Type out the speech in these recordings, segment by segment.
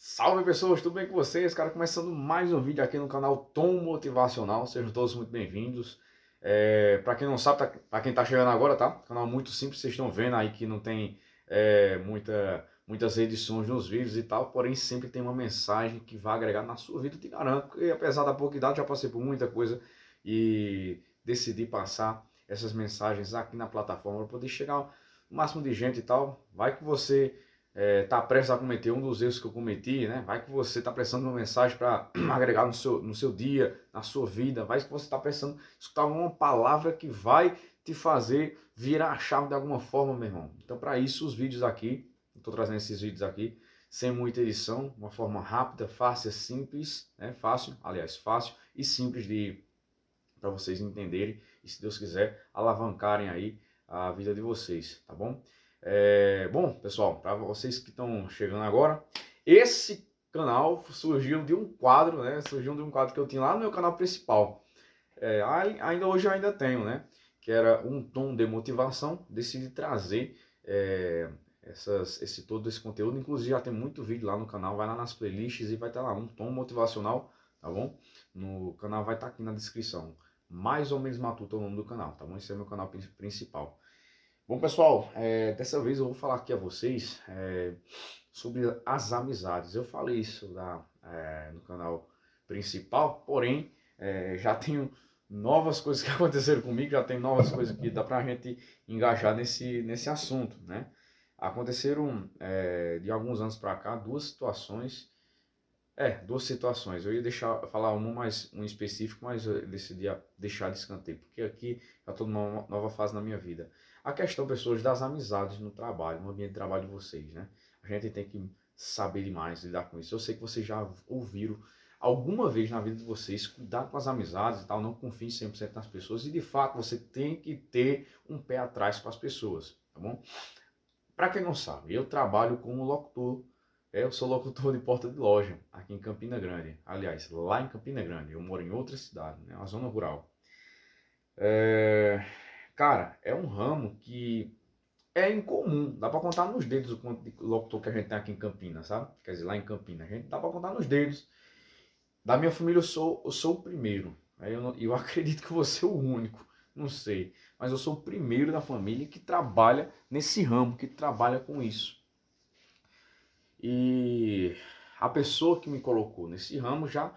Salve pessoas, tudo bem com vocês? Cara, começando mais um vídeo aqui no canal Tom Motivacional, sejam todos muito bem-vindos. Para quem não sabe, para quem tá chegando agora, tá? Canal muito simples, vocês estão vendo aí que não tem muitas edições nos vídeos e tal, porém sempre tem uma mensagem que vai agregar na sua vida, eu te garanto, porque apesar da pouca idade já passei por muita coisa e decidi passar essas mensagens aqui na plataforma para poder chegar ao máximo de gente e tal. Vai que você está prestes a cometer um dos erros que eu cometi, né? Vai que você está precisando de uma mensagem para agregar no seu dia, na sua vida. Vai que você está precisando escutar uma palavra que vai te fazer virar a chave de alguma forma, meu irmão. Então, para isso, os vídeos aqui, estou trazendo esses vídeos aqui, sem muita edição, uma forma rápida, fácil, simples, né? Fácil e simples para vocês entenderem e, se Deus quiser, alavancarem aí a vida de vocês, tá bom? Bom, pessoal, para vocês que estão chegando agora, esse canal surgiu de um quadro, né? Surgiu de um quadro que eu tinha lá no meu canal principal. Ainda hoje eu ainda tenho, né? Que era um tom de motivação. Decidi trazer todo esse conteúdo. Inclusive já tem muito vídeo lá no canal. Vai lá nas playlists e vai estar lá um tom motivacional, tá bom? No canal vai estar aqui na descrição. Mais ou menos Matuto é o nome do canal, tá bom? Esse é o meu canal principal. Bom, pessoal, dessa vez eu vou falar aqui a vocês sobre as amizades. Eu falei isso no canal principal, porém, já tenho novas coisas que aconteceram comigo, já tem novas coisas que dá pra gente engajar nesse assunto, né? Aconteceram, de alguns anos pra cá, duas situações. Eu ia falar um específico, mas eu decidi deixar de escanteio, porque aqui já estou numa nova fase na minha vida. A questão, pessoas, das amizades no trabalho, no ambiente de trabalho de vocês, né? A gente tem que saber demais lidar com isso. Eu sei que vocês já ouviram alguma vez na vida de vocês, cuidar com as amizades e tal, não confie 100% nas pessoas, e de fato você tem que ter um pé atrás com as pessoas, tá bom? Para quem não sabe, eu trabalho como locutor. Eu sou locutor de porta de loja aqui em Campina Grande. Aliás, lá em Campina Grande. Eu moro em outra cidade, né? Uma zona rural. Cara, é um ramo que é incomum. Dá para contar nos dedos o quanto de locutor que a gente tem aqui em Campinas, sabe? Quer dizer, lá em Campinas. A gente dá para contar nos dedos. Da minha família eu sou o primeiro. Eu acredito que eu vou ser o único. Não sei. Mas eu sou o primeiro da família que trabalha nesse ramo, que trabalha com isso. E a pessoa que me colocou nesse ramo já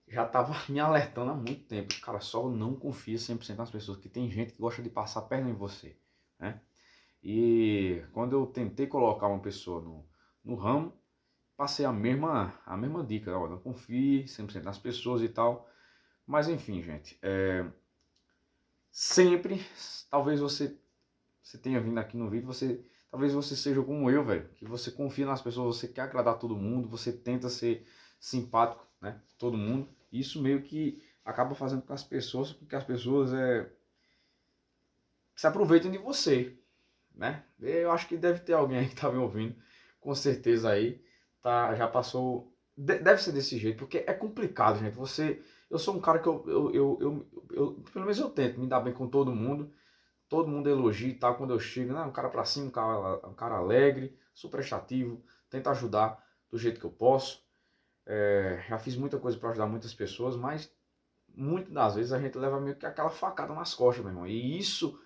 estava me alertando há muito tempo. Cara, só não confia 100% nas pessoas, que tem gente que gosta de passar a perna em você, né? E quando eu tentei colocar uma pessoa no ramo, passei a mesma dica. Ó, não confie 100% nas pessoas e tal. Mas enfim, gente, sempre, talvez você tenha vindo aqui no vídeo, talvez você seja como eu, velho, que você confia nas pessoas, você quer agradar todo mundo, você tenta ser simpático, né, todo mundo. Isso meio que acaba fazendo com que as pessoas se aproveitem de você, né? Eu acho que deve ter alguém aí que tá me ouvindo, com certeza aí, já passou, deve ser desse jeito, porque é complicado, gente. Eu sou um cara que pelo menos eu tento me dar bem com todo mundo elogia e tal quando eu chego, né? Um cara pra cima, um cara alegre, super prestativo, tenta ajudar do jeito que eu posso. Já fiz muita coisa para ajudar muitas pessoas, mas muitas das vezes a gente leva meio que aquela facada nas costas, meu irmão. E isso,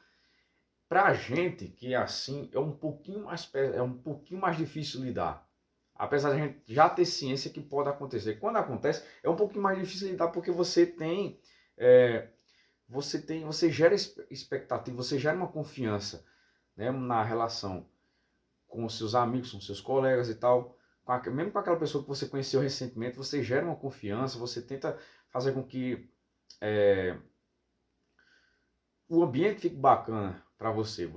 pra gente que é assim, é um pouquinho mais difícil lidar. Apesar de a gente já ter ciência que pode acontecer. Quando acontece, é um pouquinho mais difícil lidar porque é, você gera expectativa, você gera uma confiança, né, na relação com os seus amigos, com os seus colegas e tal. Mesmo com aquela pessoa que você conheceu recentemente, você gera uma confiança, você tenta fazer com que o ambiente fique bacana para você.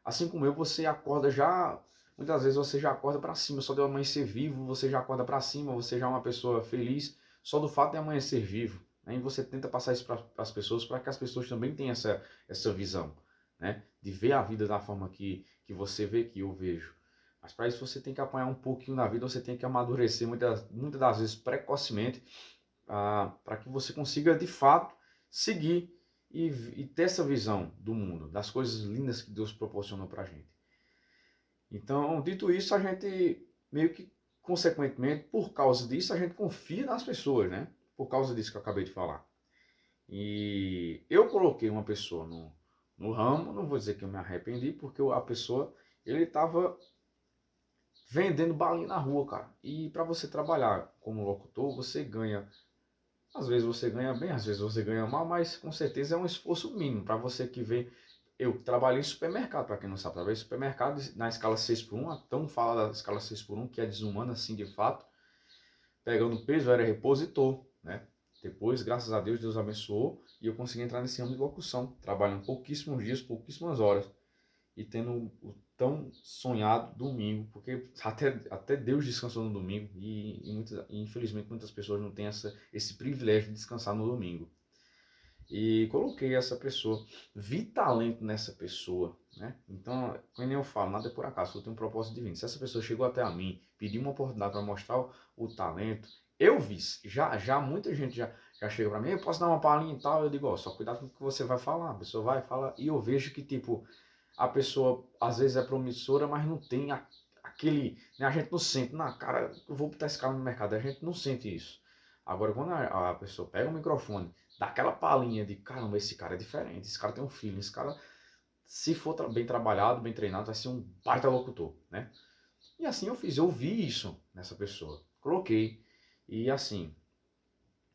Assim como eu, você acorda já, muitas vezes você já acorda para cima, só de amanhecer vivo, você já acorda para cima, você já é uma pessoa feliz, só do fato de amanhecer vivo. Né? E você tenta passar isso para as pessoas, para que as pessoas também tenham essa visão, né? De ver a vida da forma que você vê, que eu vejo. Mas para isso você tem que apanhar um pouquinho na vida, você tem que amadurecer muitas das vezes precocemente, para que você consiga de fato seguir e ter essa visão do mundo, das coisas lindas que Deus proporcionou para a gente. Então, dito isso, a gente meio que consequentemente, por causa disso, a gente confia nas pessoas, né? Por causa disso que eu acabei de falar. E eu coloquei uma pessoa no ramo, não vou dizer que eu me arrependi, porque a pessoa, ele estava vendendo balinha na rua, cara. E para você trabalhar como locutor, você ganha, às vezes você ganha bem, às vezes você ganha mal, mas com certeza é um esforço mínimo para você que vê. Eu trabalhei em supermercado, para quem não sabe, trabalhei em supermercado na escala 6x1, então fala da escala 6x1, que é desumana assim de fato, pegando peso, eu era repositor, né? Depois, graças a Deus, Deus abençoou e eu consegui entrar nesse ramo de locução, trabalhando pouquíssimos dias, pouquíssimas horas e tendo o tão sonhado domingo, porque até Deus descansou no domingo e infelizmente muitas pessoas não têm esse privilégio de descansar no domingo. E coloquei essa pessoa, vi talento nessa pessoa, né? Então, como eu falo, nada é por acaso, eu tenho um propósito divino. Se essa pessoa chegou até a mim, pediu uma oportunidade para mostrar o talento, eu vi, já muita gente já chega para mim, eu posso dar uma palhinha e tal, eu digo, ó, só cuidado com o que você vai falar, a pessoa vai falar, e eu vejo que, tipo, a pessoa às vezes é promissora, mas não tem aquele, né? A gente não sente, na cara, eu vou botar esse cara no mercado, a gente não sente isso. Agora, quando a pessoa pega o microfone, dá aquela palhinha de, caramba, esse cara é diferente, esse cara tem um feeling, esse cara, se for bem trabalhado, bem treinado, vai ser um baita locutor, né? E assim eu fiz, eu vi isso nessa pessoa, coloquei, e assim,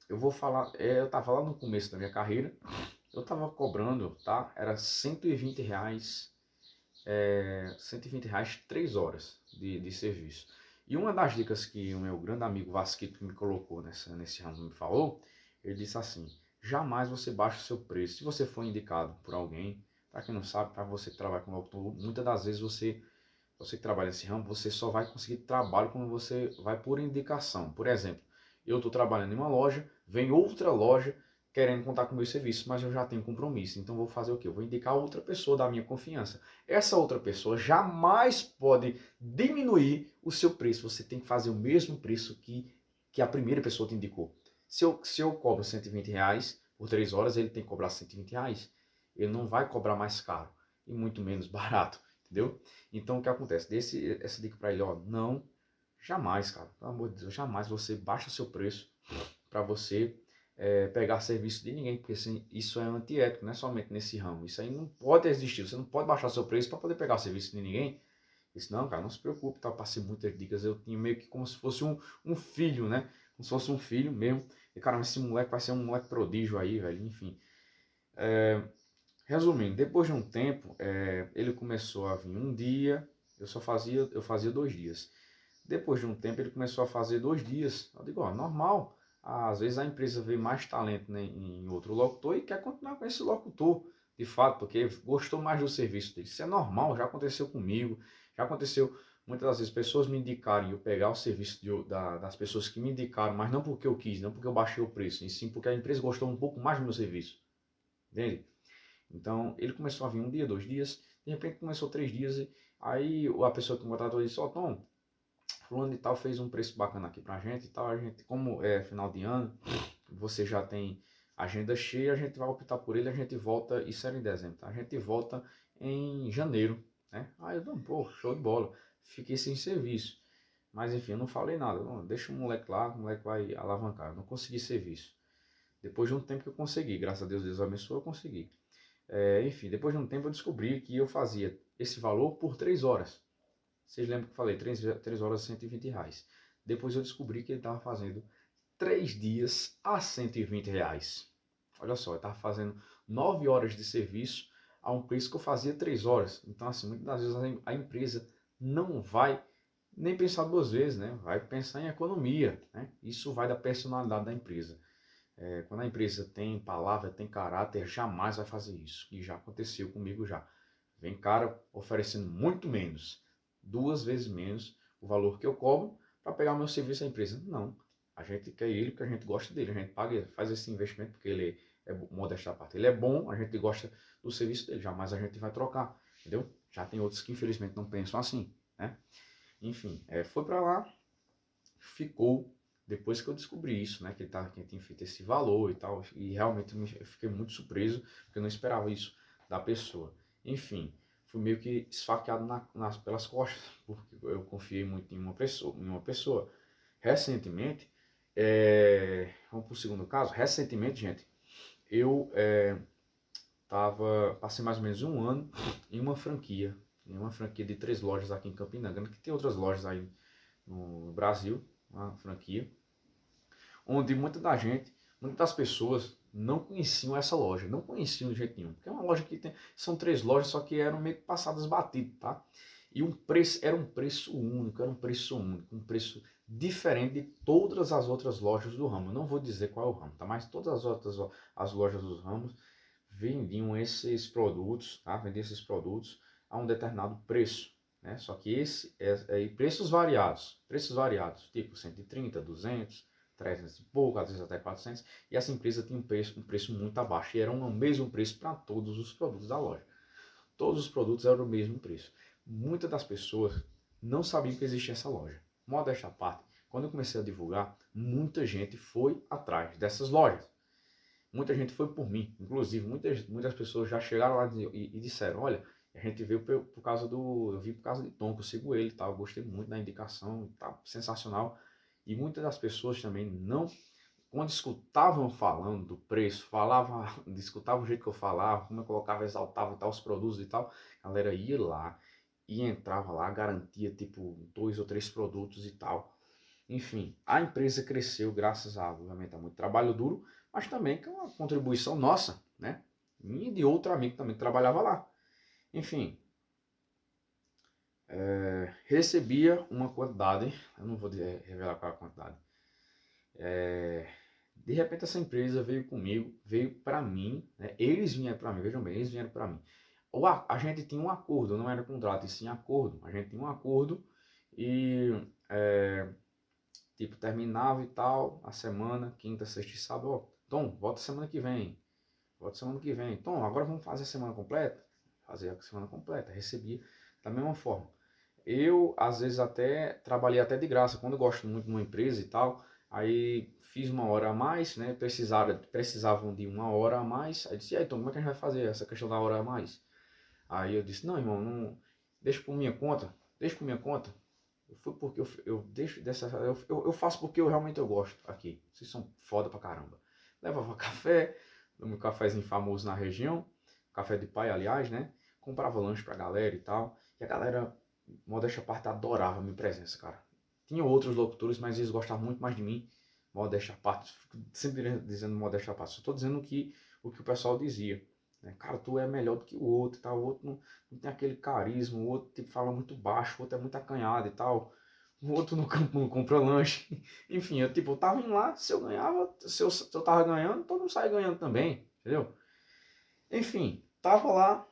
eu vou falar, eu tava lá no começo da minha carreira, eu tava cobrando, tá? Era R$ 120, R$ 120 3 horas de serviço. E uma das dicas que o meu grande amigo Vasquito que me colocou nesse ramo me falou, ele disse assim, jamais você baixa o seu preço. Se você for indicado por alguém, para quem não sabe, para você que trabalha com locutor, muitas das vezes você que trabalha nesse ramo, você só vai conseguir trabalho quando você vai por indicação. Por exemplo, eu estou trabalhando em uma loja, vem outra loja querendo contar com o meu serviço, mas eu já tenho compromisso. Então vou fazer o quê? Eu vou indicar outra pessoa da minha confiança. Essa outra pessoa jamais pode diminuir o seu preço. Você tem que fazer o mesmo preço que a primeira pessoa te indicou. Se eu cobro R$ 120 por 3 horas, ele tem que cobrar R$ 120. Ele não vai cobrar mais caro e muito menos barato, entendeu? Então o que acontece? Desse essa dica para ele, ó, não, jamais, cara, pelo amor de Deus, jamais você baixa o seu preço para você pegar serviço de ninguém, porque assim, isso é antiético, não é somente nesse ramo. Isso aí não pode existir. Você não pode baixar seu preço para poder pegar serviço de ninguém. Isso não, cara, não se preocupe, tá? Eu passei muitas dicas. Eu tinha meio que como se fosse um filho, né? Como se fosse um filho mesmo. E cara, esse moleque vai ser um moleque prodígio aí, velho. Enfim. Resumindo, depois de um tempo, ele começou a vir um dia, eu fazia 2 dias. Depois de um tempo, ele começou a fazer 2 dias. Eu digo, ó, normal. Às vezes a empresa vê mais talento, né, em outro locutor e quer continuar com esse locutor, de fato, porque gostou mais do serviço dele. Isso é normal, já aconteceu comigo, já aconteceu muitas das vezes pessoas me indicarem e eu pegar o serviço das pessoas que me indicaram, mas não porque eu quis, não porque eu baixei o preço, e sim porque a empresa gostou um pouco mais do meu serviço. Entende? Então ele começou a vir um dia, 2 dias, de repente começou 3 dias, e aí a pessoa que me contratou disse, ó, Tom, fulano e tal fez um preço bacana aqui pra gente e tal, a gente, como é final de ano, você já tem agenda cheia, a gente vai optar por ele, a gente volta, isso era em dezembro, tá? A gente volta em janeiro, né? Aí eu, pô, show de bola, fiquei sem serviço, mas enfim, eu não falei nada, não, deixa o moleque lá, o moleque vai alavancar, eu não consegui serviço. Depois de um tempo que eu consegui, graças a Deus, Deus abençoou, eu consegui. Enfim, depois de um tempo eu descobri que eu fazia esse valor por 3 horas. Vocês lembram que eu falei, 3 horas R$ 120. Depois eu descobri que ele estava fazendo 3 dias a R$ 120. Olha só, ele estava fazendo 9 horas de serviço a um preço que eu fazia 3 horas. Então, assim, muitas das vezes a empresa não vai nem pensar 2 vezes, né? Vai pensar em economia, né? Isso vai da personalidade da empresa. Quando a empresa tem palavra, tem caráter, jamais vai fazer isso. E já aconteceu comigo já. Vem cara oferecendo muito menos, 2 vezes menos o valor que eu cobro para pegar o meu serviço à empresa. Não, a gente quer ele porque a gente gosta dele, a gente paga, faz esse investimento porque ele é modesto à parte. Ele é bom, a gente gosta do serviço dele, jamais a gente vai trocar, entendeu? Já tem outros que infelizmente não pensam assim, né? Enfim, foi para lá, ficou. Depois que eu descobri isso, né, que ele tinha feito esse valor e tal, e realmente eu fiquei muito surpreso, porque eu não esperava isso da pessoa. Enfim, fui meio que esfaqueado pelas costas, porque eu confiei muito em uma pessoa. Recentemente, vamos para o segundo caso. Recentemente, gente, eu passei mais ou menos um ano em uma franquia de 3 lojas aqui em Campina Grande, que tem outras lojas aí no Brasil, uma franquia, onde muitas das pessoas não conheciam essa loja, não conheciam de jeito nenhum, porque é uma loja que são 3 lojas, só que eram meio que passadas batido, tá? E era um preço único, um preço diferente de todas as outras lojas do ramo. Eu não vou dizer qual é o ramo, tá? Mas todas as lojas dos ramos vendiam esses produtos, tá? Vendiam esses produtos a um determinado preço, né? Só que preços variados, tipo 130, 200, 300 e pouco, às vezes até 400, e essa empresa tinha um preço muito abaixo, e era o mesmo preço para todos os produtos da loja. Todos os produtos eram o mesmo preço. Muitas das pessoas não sabiam que existia essa loja. Modéstia à parte, quando eu comecei a divulgar, muita gente foi atrás dessas lojas. Muita gente foi por mim, inclusive muitas pessoas já chegaram lá e disseram, olha, a gente veio por causa eu vi por causa de Tom, que eu sigo ele, tá? Eu gostei muito da indicação, tá sensacional. E muitas das pessoas também quando escutavam falando do preço, escutavam o jeito que eu falava, como eu colocava, exaltava e tal, os produtos e tal, a galera ia lá e entrava lá, garantia tipo 2 ou 3 produtos e tal. Enfim, a empresa cresceu graças obviamente, a muito trabalho duro, mas também com uma contribuição nossa, né? Minha e de outro amigo também que trabalhava lá. Enfim, recebia uma quantidade, eu não vou revelar qual é a quantidade. De repente essa empresa veio comigo, veio para mim, né? Eles vieram para mim, vejam bem, eles vieram para mim. A gente tinha um acordo, não era contrato, e sim acordo. A gente tinha um acordo e tipo, terminava e tal, a semana, quinta, sexta e sábado, ó, Tom, volta semana que vem. Tom, agora vamos fazer a semana completa? Fazer a semana completa. Recebia da mesma forma. Eu, às vezes, trabalhei até de graça. Quando eu gosto muito de uma empresa e tal, aí fiz 1 hora a mais, né? Precisavam de 1 hora a mais. Aí disse, e aí, Tom, como é que a gente vai fazer essa questão da hora a mais? Aí eu disse, não, irmão, não, deixa por minha conta. Foi porque eu deixo eu faço porque realmente eu gosto aqui. Vocês são foda pra caramba. Levava café, meu cafezinho famoso na região, café de pai, aliás, né? Comprava lanche pra galera e tal. E a galera, modéstia à parte, adorava a minha presença, cara. Tinha outros locutores, mas eles gostavam muito mais de mim. Modéstia à parte, sempre dizendo modéstia à parte. Só tô dizendo o que o pessoal dizia. Né? Cara, tu é melhor do que o outro e tal. O outro não tem aquele carisma, o outro tipo, fala muito baixo, o outro é muito acanhado e tal. O outro não compra lanche. Enfim, eu tava indo lá, se eu ganhava, se eu tava ganhando, todo mundo saia ganhando também, entendeu? Enfim, tava lá,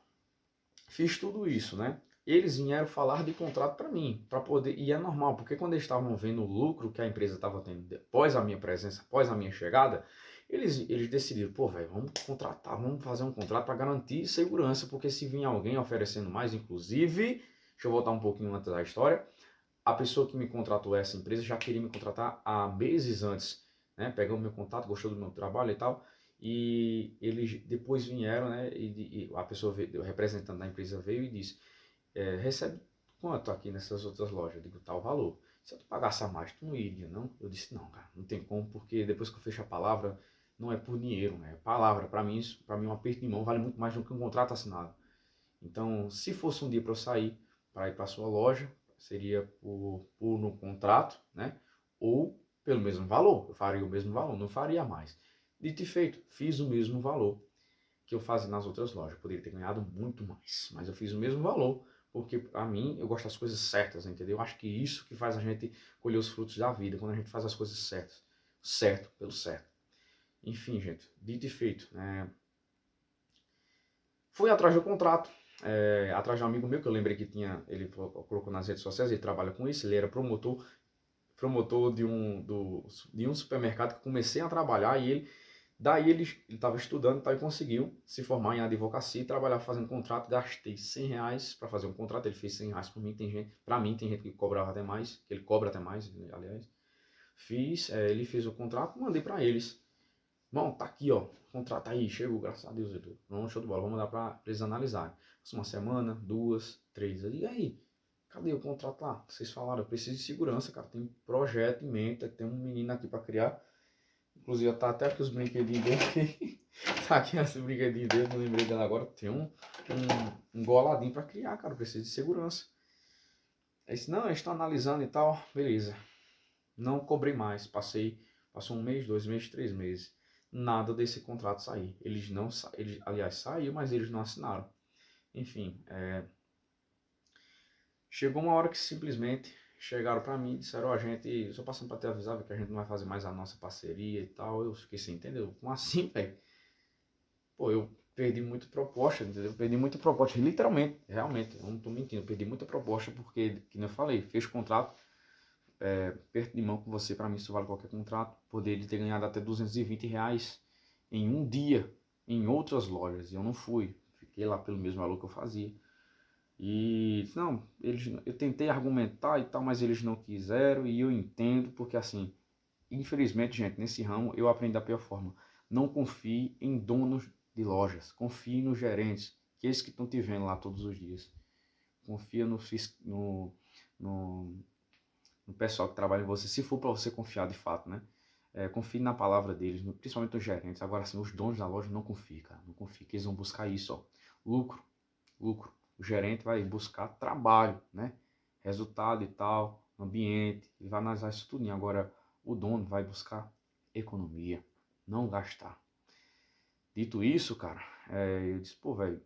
fiz tudo isso, né? Eles vieram falar de contrato para mim, para poder, e é normal, porque quando eles estavam vendo o lucro que a empresa estava tendo após a minha presença, após a minha chegada, eles decidiram, pô, velho, vamos contratar, vamos fazer um contrato para garantir segurança, porque se vir alguém oferecendo mais, inclusive, deixa eu voltar um pouquinho antes da história, a pessoa que me contratou, essa empresa, já queria me contratar há meses antes, né? Pegou meu contato, gostou do meu trabalho e tal, e eles depois vieram, né? E a pessoa veio, o representante da empresa veio e disse, recebe quanto aqui nessas outras lojas? Eu digo, tal valor. Se eu te pagasse a mais, tu não iria, não? Eu disse, não, cara, não tem como, porque depois que eu fecho a palavra, não é por dinheiro, né? É palavra. Para mim, um aperto de mão vale muito mais do que um contrato assinado. Então, se fosse um dia para eu sair, para ir para a sua loja, seria no contrato, né? Ou pelo mesmo valor. Eu faria o mesmo valor, não faria mais. Dito e feito, fiz o mesmo valor que eu fazia nas outras lojas. Eu poderia ter ganhado muito mais, mas eu fiz o mesmo valor, porque para mim eu gosto das coisas certas, entendeu? Eu acho que isso que faz a gente colher os frutos da vida, quando a gente faz as coisas certas. Certo pelo certo. Enfim, gente, dito e feito. Fui atrás do contrato. Atrás de um amigo meu que eu lembrei que ele colocou nas redes sociais, ele trabalha com isso, ele era promotor de um supermercado que eu comecei a trabalhar e daí ele estava estudando e conseguiu se formar em advocacia e trabalhar fazendo contrato. Gastei R$100 para fazer um contrato, ele fez R$100 por mim, tem gente que cobrava até mais, que ele cobra até mais, aliás. Ele fez o contrato, mandei para eles. Bom, tá aqui, ó, contrato aí, chegou, graças a Deus, Edu. Não, show de bola, vamos dar pra eles analisarem. Uma semana, 2, 3, e aí? Cadê o contrato lá? Vocês falaram, eu preciso de segurança, cara, tem projeto em mente, tem um menino aqui pra criar. Inclusive, tá até aqui os brinquedinhos dele. Tá aqui esse brinquedinho dele, não lembrei dela agora. Tem um goladinho pra criar, cara. Precisa de segurança. Aí disse, não, a gente tá analisando e tal. Beleza. Não cobrei mais. Passou 1 mês, 2 meses, 3 meses. Nada desse contrato sair. Eles não eles, aliás, saiu, mas eles não assinaram. Enfim, chegou uma hora que simplesmente chegaram pra mim e disseram, ó, gente, só passando pra te avisar que a gente não vai fazer mais a nossa parceria e tal. Eu fiquei sem entender. Como assim, velho? Pô, eu perdi muita proposta, entendeu? Eu perdi muita proposta, literalmente, realmente, eu não tô mentindo, eu perdi muita proposta porque, como eu falei, fez contrato, perto de mão com você, pra mim isso vale qualquer contrato, poderia ter ganhado até R$ 220 em um dia, em outras lojas, e eu não fui, fiquei lá pelo mesmo valor que eu fazia. E, não, eu tentei argumentar e tal, mas eles não quiseram, e eu entendo, porque assim, infelizmente, gente, nesse ramo eu aprendi da pior forma. Não confie em donos de lojas, confie nos gerentes, que é esses que estão te vendo lá todos os dias. Confia no, no pessoal que trabalha em você, se for para você confiar de fato, né? Confie na palavra deles, principalmente os gerentes. Agora, assim, os donos da loja não confie, cara. Não confie, que eles vão buscar isso, ó. Lucro, lucro. O gerente vai buscar trabalho, né? Resultado e tal, ambiente, ele vai analisar isso tudo. Agora, o dono vai buscar economia, não gastar. Dito isso, cara, eu disse, pô, velho,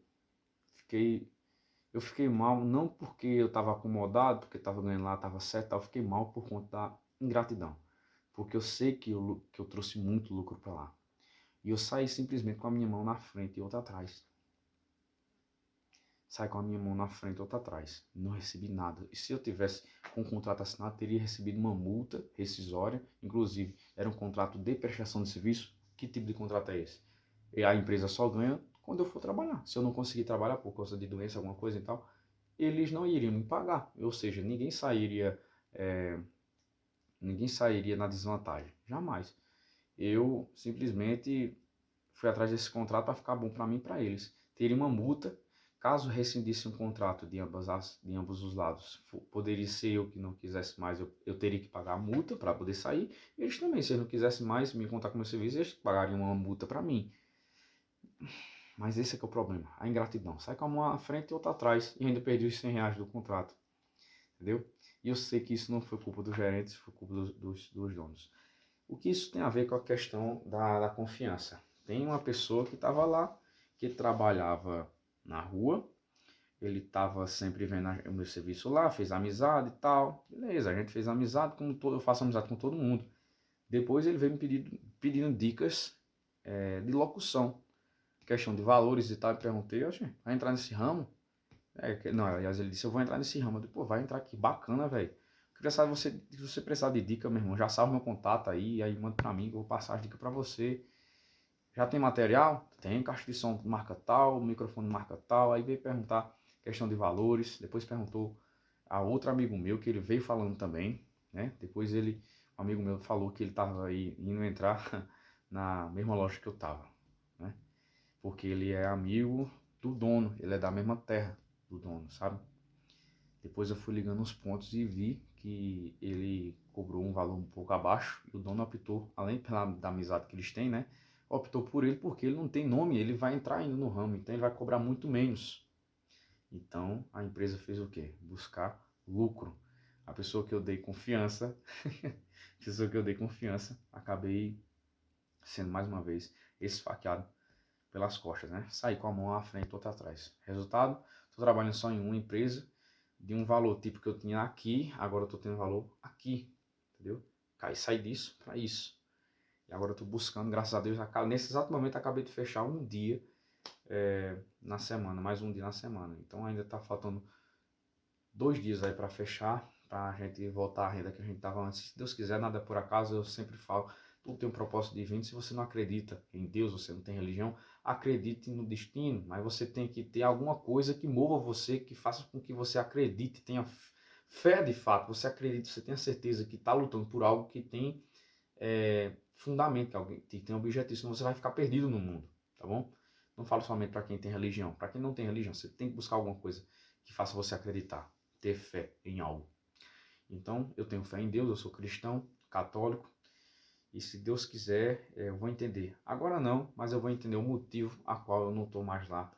eu fiquei mal, não porque eu tava acomodado, porque tava ganhando lá, tava certo, eu fiquei mal por conta da ingratidão. Porque eu sei que eu trouxe muito lucro para lá. E eu saí simplesmente com a minha mão na frente e outra atrás. Sai com a minha mão na frente e outra atrás. Não recebi nada. E se eu tivesse com o contrato assinado, teria recebido uma multa rescisória. Inclusive, era um contrato de prestação de serviço. Que tipo de contrato é esse? E a empresa só ganha quando eu for trabalhar. Se eu não conseguir trabalhar por causa de doença, alguma coisa e tal, eles não iriam me pagar. Ou seja, ninguém sairia na desvantagem. Jamais. Eu simplesmente fui atrás desse contrato para ficar bom para mim e para eles. Teria uma multa. Caso rescindisse um contrato de ambos os lados, poderia ser eu que não quisesse mais, eu teria que pagar a multa para poder sair. Eles também, se eles não quisessem mais me contar com meu serviço, eles pagariam uma multa para mim. Mas esse é que é o problema, a ingratidão. Sai com a mão à frente e outra atrás e ainda perdi os R$ 100 do contrato. Entendeu? E eu sei que isso não foi culpa dos gerentes, foi culpa dos donos. O que isso tem a ver com a questão da confiança? Tem uma pessoa que estava lá, que trabalhava na rua, ele estava sempre vendo o meu serviço lá, fez amizade e tal. Beleza, a gente fez amizade, eu faço amizade com todo mundo. Depois ele veio me pedindo dicas de locução, questão de valores e tal. Eu perguntei, vai entrar nesse ramo? Não, aliás, ele disse, eu vou entrar nesse ramo. Eu disse, pô, vai entrar aqui, bacana, velho. Queria saber, se você precisar de dica, meu irmão, já salva meu contato aí manda pra mim, que eu vou passar as dicas pra você. Já tem material? Tem, caixa de som marca tal, microfone marca tal. Aí veio perguntar questão de valores. Depois perguntou a outro amigo meu, que ele veio falando também, né? Depois um amigo meu falou que ele tava aí indo entrar na mesma loja que eu tava, né? Porque ele é amigo do dono, ele é da mesma terra do dono, sabe? Depois eu fui ligando os pontos e vi que ele cobrou um valor um pouco abaixo e o dono optou, além da amizade que eles têm, né? Optou por ele porque ele não tem nome, ele vai entrar ainda no ramo, então ele vai cobrar muito menos. Então a empresa fez o quê? Buscar lucro. A pessoa que eu dei confiança, acabei sendo mais uma vez esfaqueado pelas costas, né? Saí com a mão à frente e outra atrás. Resultado, estou trabalhando só em uma empresa, de um valor tipo que eu tinha aqui, agora eu estou tendo valor aqui, entendeu? Saí disso para isso. E agora eu estou buscando, graças a Deus, nesse exato momento acabei de fechar um dia na semana, mais um dia na semana. Então ainda está faltando 2 dias aí para fechar, para a gente voltar à renda que a gente estava antes. Se Deus quiser, nada é por acaso, eu sempre falo, tudo tem um propósito divino. Se você não acredita em Deus, você não tem religião, acredite no destino, mas você tem que ter alguma coisa que mova você, que faça com que você acredite, tenha fé de fato, você acredita, você tenha certeza que está lutando por algo que tem fundamento, que tem objetivo, senão você vai ficar perdido no mundo, tá bom? Não falo somente para quem tem religião. Para quem não tem religião, você tem que buscar alguma coisa que faça você acreditar, ter fé em algo. Então, eu tenho fé em Deus, eu sou cristão, católico, e se Deus quiser, eu vou entender. Agora não, mas eu vou entender o motivo a qual eu não estou mais lá,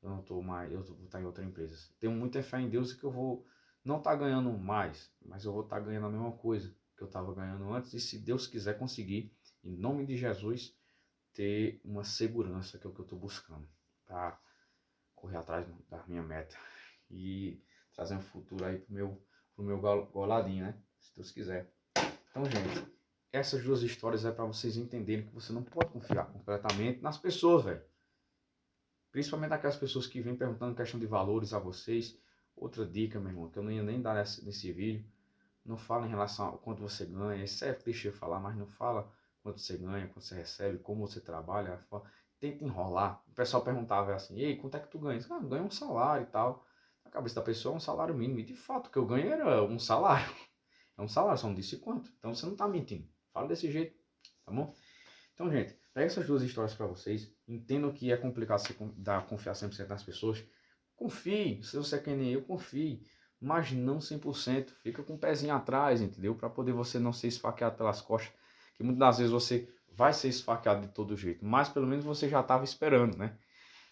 eu vou estar em outra empresa. Tenho muita fé em Deus que eu vou não estar ganhando mais, mas eu vou estar ganhando a mesma coisa que eu estava ganhando antes, e se Deus quiser conseguir, em nome de Jesus, ter uma segurança, que é o que eu estou buscando, para correr atrás da minha meta e trazer um futuro aí pro meu goladinho, né? Se Deus quiser. Então, gente, essas duas histórias é para vocês entenderem que você não pode confiar completamente nas pessoas, velho. Principalmente aquelas pessoas que vêm perguntando questão de valores a vocês. Outra dica, meu irmão, que eu não ia nem dar nesse vídeo. Não fala em relação a quanto você ganha. Isso é clichê falar, mas não fala quanto você ganha, quanto você recebe, como você trabalha. Tenta enrolar. O pessoal perguntava assim, ei, quanto é que tu ganha? Ah, eu ganho um salário e tal. Na cabeça da pessoa é um salário mínimo. E de fato, o que eu ganho era um salário. É um salário, só não disse quanto. Então você não está mentindo. Fala desse jeito, tá bom? Então, gente, pega essas duas histórias para vocês. Entendam que é complicado você confiar 100% nas pessoas. Confie, se você é que nem eu, confie. Mas não 100%. Fica com o pezinho atrás, entendeu? Para poder você não ser esfaqueado pelas costas. Que muitas das vezes você vai ser esfaqueado de todo jeito. Mas pelo menos você já estava esperando, né?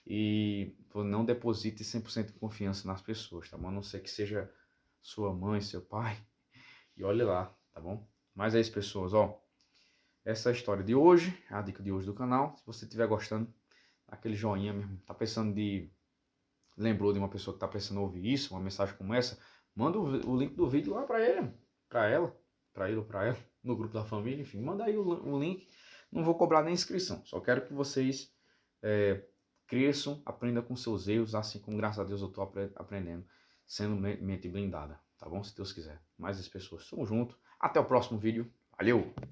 E não deposite 100% de confiança nas pessoas, tá bom? A não ser que seja sua mãe, seu pai. E olhe lá, tá bom? Mas é isso, pessoas, ó. Essa é a história de hoje, a dica de hoje do canal. Se você estiver gostando, dá aquele joinha mesmo. Tá pensando lembrou de uma pessoa que tá pensando em ouvir isso, uma mensagem como essa, manda o link do vídeo lá para ele, para ela, para ele ou para ela, no grupo da família, enfim, manda aí o link. Não vou cobrar nem inscrição, só quero que vocês cresçam, aprendam com seus erros, assim como graças a Deus eu tô aprendendo, sendo mente blindada, tá bom? Se Deus quiser. Mais as pessoas, tamo junto. Até o próximo vídeo. Valeu!